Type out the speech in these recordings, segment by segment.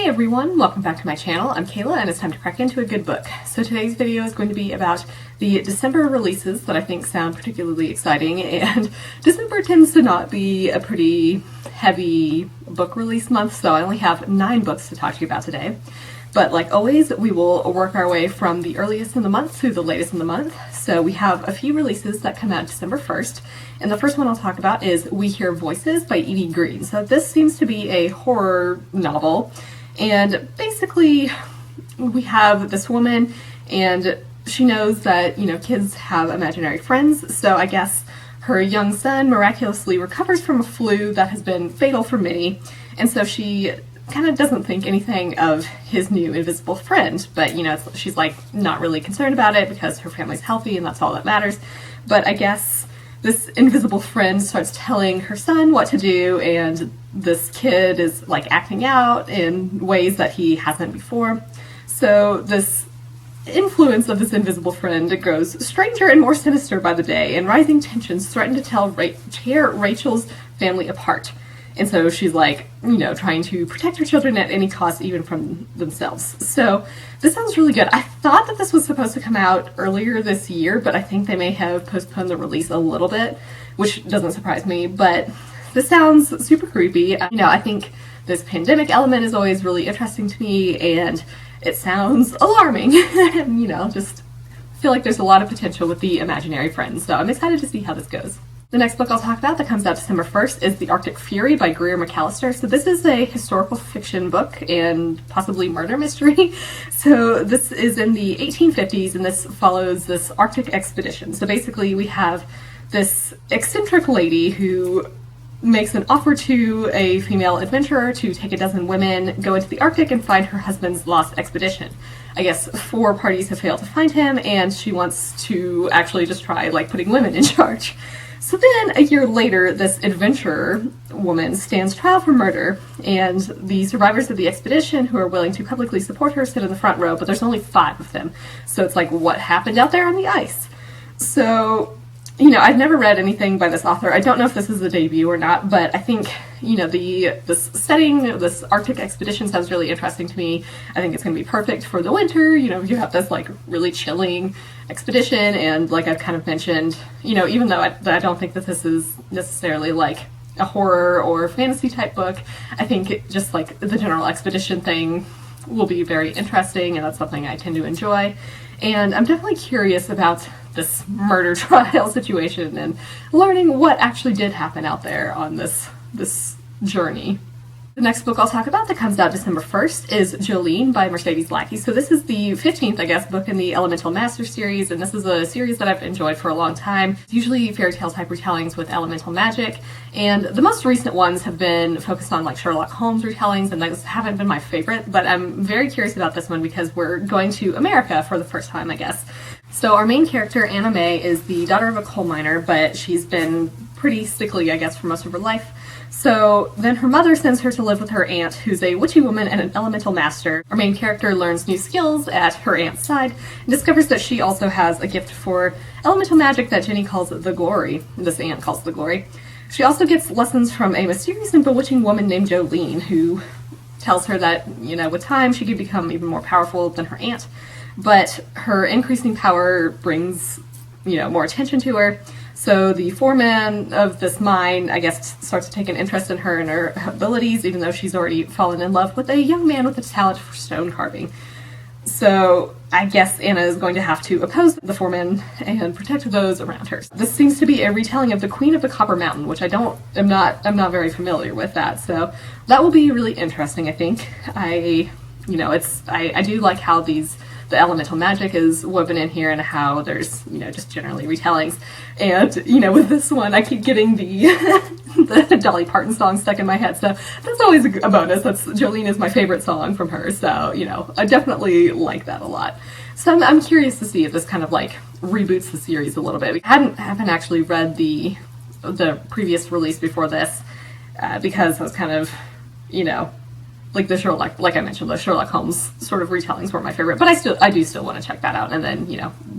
everyone, welcome back to my channel. I'm Kayla and it's time to crack into a good book. So today's video is going to be about the December releases that I think sound particularly exciting, and December tends to not be a pretty heavy book release month, so I only have 9 books to talk to you about today. But like always, we will work our way from the earliest in the month to the latest in the month. So we have a few releases that come out December 1st. And the first one I'll talk about is We Hear Voices by Evie Green. So this seems to be a horror novel. And basically, we have this woman and she knows that, kids have imaginary friends. So I guess her young son miraculously recovers from a flu that has been fatal for many. And so she kind of doesn't think anything of his new invisible friend, but she's like not really concerned about it because her family's healthy and that's all that matters. But I guess this invisible friend starts telling her son what to do, and this kid is like acting out in ways that he hasn't before. So this influence of this invisible friend grows stranger and more sinister by the day, and rising tensions threaten to tear Rachel's family apart. And so she's like, trying to protect her children at any cost, even from themselves. So this sounds really good. I thought that this was supposed to come out earlier this year, but I think they may have postponed the release a little bit, which doesn't surprise me. But this sounds super creepy. I think this pandemic element is always really interesting to me, and it sounds alarming. Just feel like there's a lot of potential with the imaginary friends. So I'm excited to see how this goes. The next book I'll talk about that comes out December 1st is The Arctic Fury by Greer Macallister. So this is a historical fiction book and possibly murder mystery. So this is in the 1850s and this follows this Arctic expedition. So basically we have this eccentric lady who makes an offer to a female adventurer to take a dozen women, go into the Arctic, and find her husband's lost expedition. I guess 4 parties have failed to find him, and she wants to actually just try putting women in charge. So then, a year later, this adventurer woman stands trial for murder, and the survivors of the expedition who are willing to publicly support her sit in the front row, but there's only 5 of them. So it's like, what happened out there on the ice? So, I've never read anything by this author. I don't know if this is a debut or not, but I think, this setting, this Arctic expedition sounds really interesting to me. I think it's going to be perfect for the winter. You have this really chilling expedition, and like I've kind of mentioned, even though I don't think that this is necessarily a horror or fantasy type book, I think just the general expedition thing will be very interesting, and that's something I tend to enjoy. And I'm definitely curious about this murder trial situation and learning what actually did happen out there on this journey. The next book I'll talk about that comes out December 1st is Jolene by Mercedes Lackey. So this is the 15th, book in the Elemental Master series, and this is a series that I've enjoyed for a long time. It's usually fairy tale type retellings with elemental magic, and the most recent ones have been focused on Sherlock Holmes retellings, and those haven't been my favorite, but I'm very curious about this one because we're going to America for the first time, I guess. So our main character, Anna May, is the daughter of a coal miner, but she's been pretty sickly, I guess, for most of her life. So then her mother sends her to live with her aunt, who's a witchy woman and an elemental master. Our main character learns new skills at her aunt's side and discovers that she also has a gift for elemental magic that Jenny calls the glory. This aunt calls the glory. She also gets lessons from a mysterious and bewitching woman named Jolene, who tells her that, with time she could become even more powerful than her aunt. But her increasing power brings, more attention to her. So the foreman of this mine, I guess, starts to take an interest in her and her abilities, even though she's already fallen in love with a young man with a talent for stone carving. So I guess Anna is going to have to oppose the foreman and protect those around her. This seems to be a retelling of the Queen of the Copper Mountain, which I'm not very familiar with that. So that will be really interesting, I think. I do like how the elemental magic is woven in here and how there's, just generally retellings. And, with this one, I keep getting the Dolly Parton song stuck in my head, so that's always a bonus. Jolene is my favorite song from her, so, I definitely like that a lot. So I'm curious to see if this kind of, reboots the series a little bit. I haven't actually read the previous release before this, because I was kind of, the Sherlock, like I mentioned, the Sherlock Holmes sort of retellings were my favorite, but I do still want to check that out and then,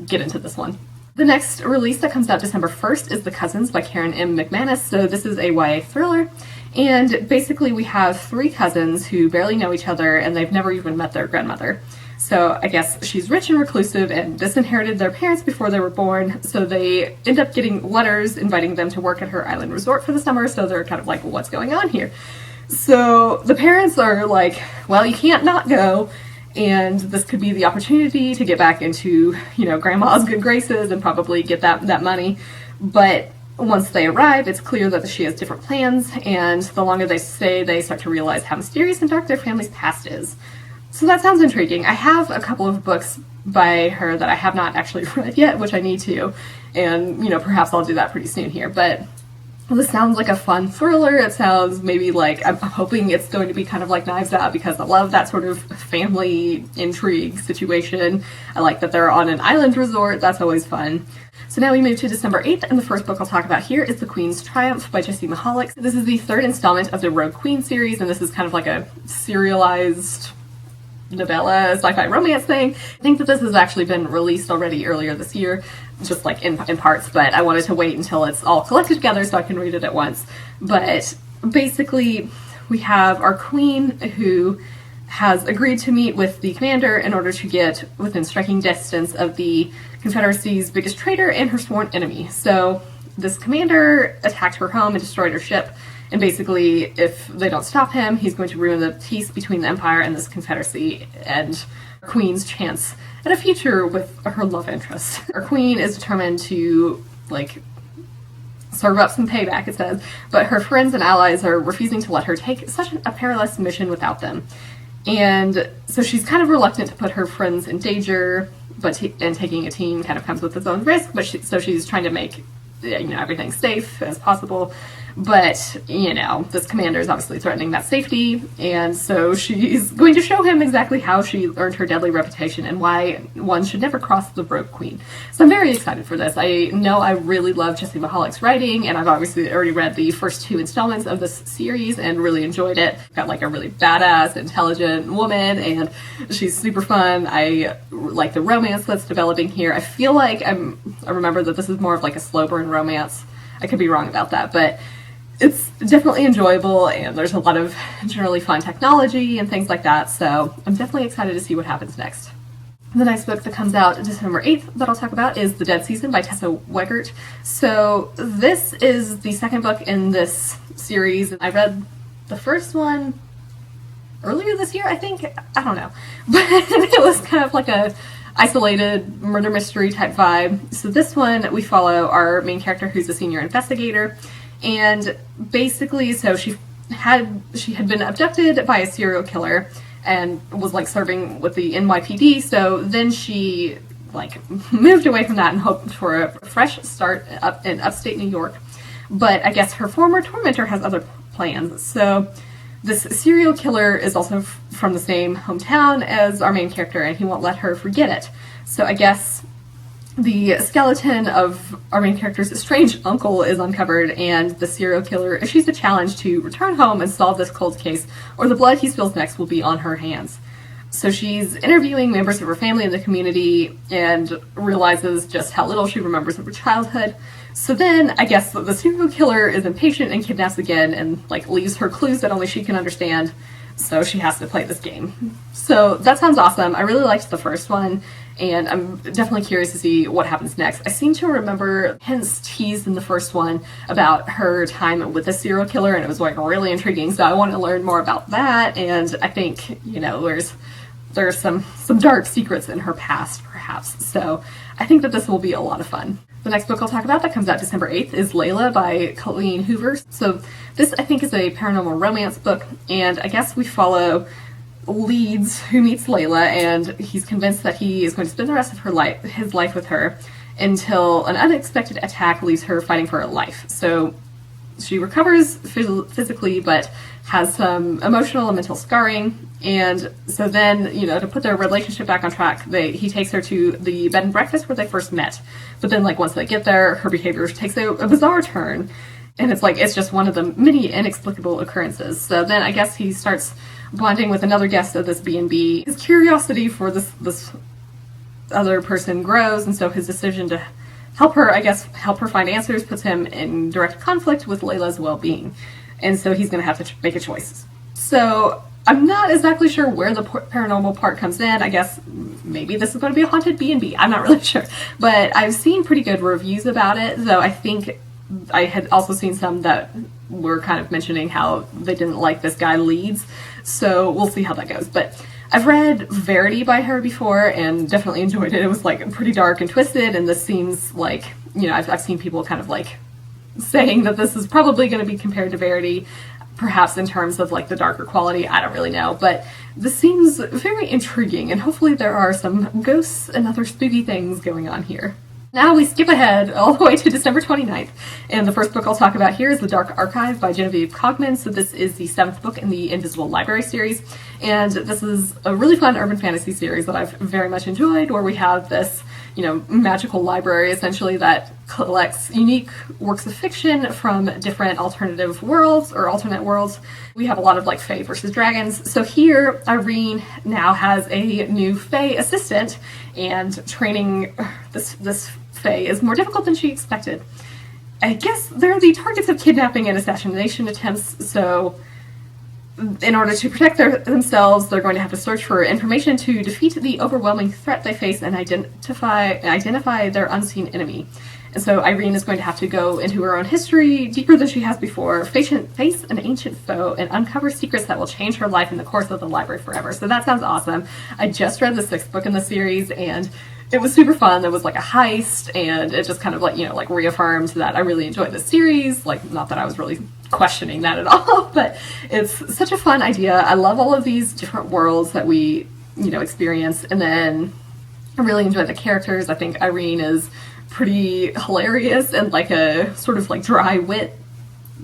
get into this one. The next release that comes out December 1st is The Cousins by Karen M. McManus. So this is a YA thriller, And basically we have three cousins who barely know each other and they've never even met their grandmother. So I guess she's rich and reclusive and disinherited their parents before they were born, so they end up getting letters inviting them to work at her island resort for the summer, so they're kind of like, well, what's going on here? So the parents are like, well, you can't not go, and this could be the opportunity to get back into, you know, grandma's good graces and probably get that money. But once they arrive, it's clear that she has different plans, and the longer they stay, they start to realize how mysterious and dark their family's past is. So that sounds intriguing. I have a couple of books by her that I have not actually read yet, which I need to, and, you know, perhaps I'll do that pretty soon here, but this sounds like a fun thriller. It sounds maybe like, I'm hoping it's going to be kind of like Knives Out, because I love that sort of family intrigue situation. I like that they're on an island resort. That's always fun. So now we move to December 8th, and the first book I'll talk about here is The Queen's Triumph by Jessie Mihalik. This is the third installment of the Rogue Queen series, and this is kind of like a serialized novella, sci-fi romance thing. I think that this has actually been released already earlier this year, just like in parts, but I wanted to wait until it's all collected together so I can read it at once. But basically, we have our queen who has agreed to meet with the commander in order to get within striking distance of the Confederacy's biggest traitor and her sworn enemy. So this commander attacked her home and destroyed her ship, and basically, if they don't stop him, he's going to ruin the peace between the Empire and this Confederacy, and our Queen's chance at a future with her love interest. Our Queen is determined to, like, serve up some payback, it says, but her friends and allies are refusing to let her take such a perilous mission without them. And so she's kind of reluctant to put her friends in danger, but and taking a team kind of comes with its own risk, but so she's trying to make, you know, everything safe as possible. But, you know, this commander is obviously threatening that safety, and so she's going to show him exactly how she earned her deadly reputation and why one should never cross the Rogue Queen. So I'm very excited for this. I know I really love Jessie Mihalik's writing, and I've obviously already read the first two installments of this series and really enjoyed it. Got like a really badass, intelligent woman, and she's super fun. I like the romance that's developing here. I feel like I remember that this is more of like a slow burn romance. I could be wrong about that, but it's definitely enjoyable, and there's a lot of generally fun technology and things like that, so I'm definitely excited to see what happens next. The next book that comes out December 8th that I'll talk about is The Dead Season by Tessa Wegert. So this is the second book in this series. I read the first one earlier this year, I think. I don't know. But it was kind of like a isolated murder mystery type vibe. So this one, we follow our main character who's a senior investigator. And basically, so she had been abducted by a serial killer and was like serving with the NYPD. So then she like moved away from that and hoped for a fresh start up in upstate New York. But I guess her former tormentor has other plans. So this serial killer is also from the same hometown as our main character, and he won't let her forget it. So I guess the skeleton of our main character's strange uncle is uncovered, and the serial killer issues a challenge to return home and solve this cold case, or the blood he spills next will be on her hands. So she's interviewing members of her family in the community and realizes just how little she remembers of her childhood. So then, I guess the serial killer is impatient and kidnaps again and like leaves her clues that only she can understand. So she has to play this game. So that sounds awesome. I really liked the first one, and I'm definitely curious to see what happens next. I seem to remember hints teased in the first one about her time with the serial killer, and it was like really intriguing. So I want to learn more about that, and I think, you know, there's some dark secrets in her past, perhaps. So I think that this will be a lot of fun. The next book I'll talk about that comes out December 8th is Layla by Colleen Hoover. So this, I think, is a paranormal romance book, and I guess we follow Leeds, who meets Layla, and he's convinced that he is going to spend the rest of his life with her until an unexpected attack leaves her fighting for her life. So she recovers physically, but has some emotional and mental scarring. And so then, you know, to put their relationship back on track, he takes her to the bed and breakfast where they first met. But then, like, once they get there, her behavior takes a bizarre turn. And it's like, it's just one of the many inexplicable occurrences. So then I guess he starts bonding with another guest of this B&B. His curiosity for this other person grows, and so his decision to help her find answers puts him in direct conflict with Layla's well-being. and so he's going to have to make a choice. So I'm not exactly sure where the paranormal part comes in. I guess maybe this is going to be a haunted B&B. I'm not really sure. But I've seen pretty good reviews about it, though I think I had also seen some that were kind of mentioning how they didn't like this guy Leeds. So we'll see how that goes. But I've read Verity by her before and definitely enjoyed it. It was like pretty dark and twisted, and this seems like, you know, I've seen people kind of like saying that this is probably going to be compared to Verity, perhaps in terms of like the darker quality. I don't really know, but this seems very intriguing, and hopefully there are some ghosts and other spooky things going on here. Now we skip ahead all the way to December 29th, and the first book I'll talk about here is The Dark Archive by Genevieve Cogman. So this is the 7th book in the Invisible Library series, and this is a really fun urban fantasy series that I've very much enjoyed, where we have this, you know, magical library essentially that collects unique works of fiction from different alternative worlds or alternate worlds. We have a lot of like Fae versus dragons. So here Irene now has a new Fae assistant, and training this Fae is more difficult than she expected. I guess they're the targets of kidnapping and assassination attempts, so in order to protect themselves, they're going to have to search for information to defeat the overwhelming threat they face and identify their unseen enemy. And so Irene is going to have to go into her own history deeper than she has before, face an ancient foe, and uncover secrets that will change her life in the course of the library forever. So that sounds awesome. I just read the 6th book in the series, and it was super fun. There was like a heist, and it just kind of like, you know, like reaffirmed that I really enjoyed the series. Like, not that I was really questioning that at all, but it's such a fun idea. I love all of these different worlds that we, you know, experience, and then I really enjoy the characters. I think Irene is pretty hilarious and like a sort of like dry wit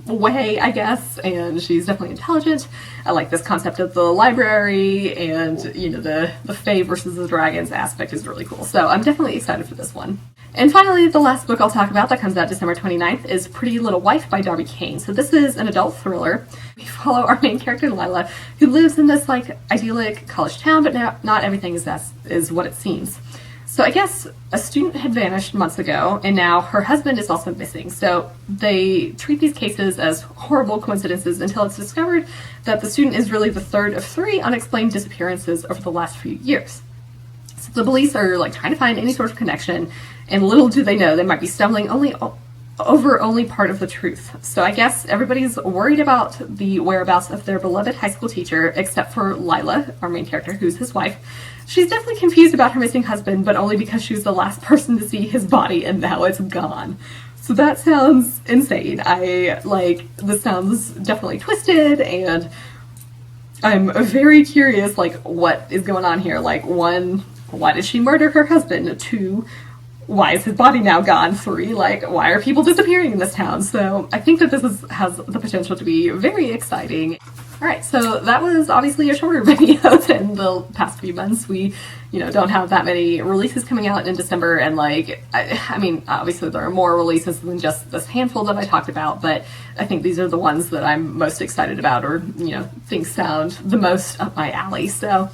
way, I guess, and she's definitely intelligent. I like this concept of the library, and you know, the Fae versus the dragons aspect is really cool. So I'm definitely excited for this one. And finally, the last book I'll talk about that comes out December 29th is Pretty Little Wife by Darby Kane. So this is an adult thriller. We follow our main character, Layla, who lives in this like idyllic college town, but now not everything is what it seems. So I guess a student had vanished months ago, and now her husband is also missing. So they treat these cases as horrible coincidences until it's discovered that the student is really the third of 3 unexplained disappearances over the last few years. So the police are like trying to find any sort of connection, and little do they know they might be stumbling over only part of the truth. So I guess everybody's worried about the whereabouts of their beloved high school teacher, except for Layla, our main character, who's his wife. She's definitely confused about her missing husband, but only because she was the last person to see his body and now it's gone. So that sounds insane. This sounds definitely twisted, and I'm very curious, like, what is going on here? Like, 1, why did she murder her husband? 2, why is his body now gone? 3, like, why are people disappearing in this town? So I think that this has the potential to be very exciting. Alright, so that was obviously a shorter video than the past few months. We, you know, don't have that many releases coming out in December, and like, I mean, obviously there are more releases than just this handful that I talked about, but I think these are the ones that I'm most excited about, or, you know, think sound the most up my alley. So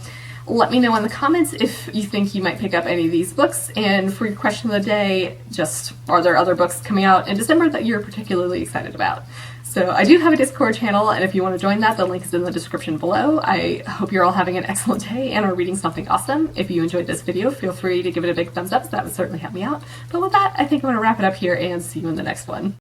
let me know in the comments if you think you might pick up any of these books, and for your question of the day, just, are there other books coming out in December that you're particularly excited about? So I do have a Discord channel, and if you want to join that, the link is in the description below. I hope you're all having an excellent day and are reading something awesome. If you enjoyed this video, feel free to give it a big thumbs up. That would certainly help me out. But with that, I think I'm going to wrap it up here and see you in the next one.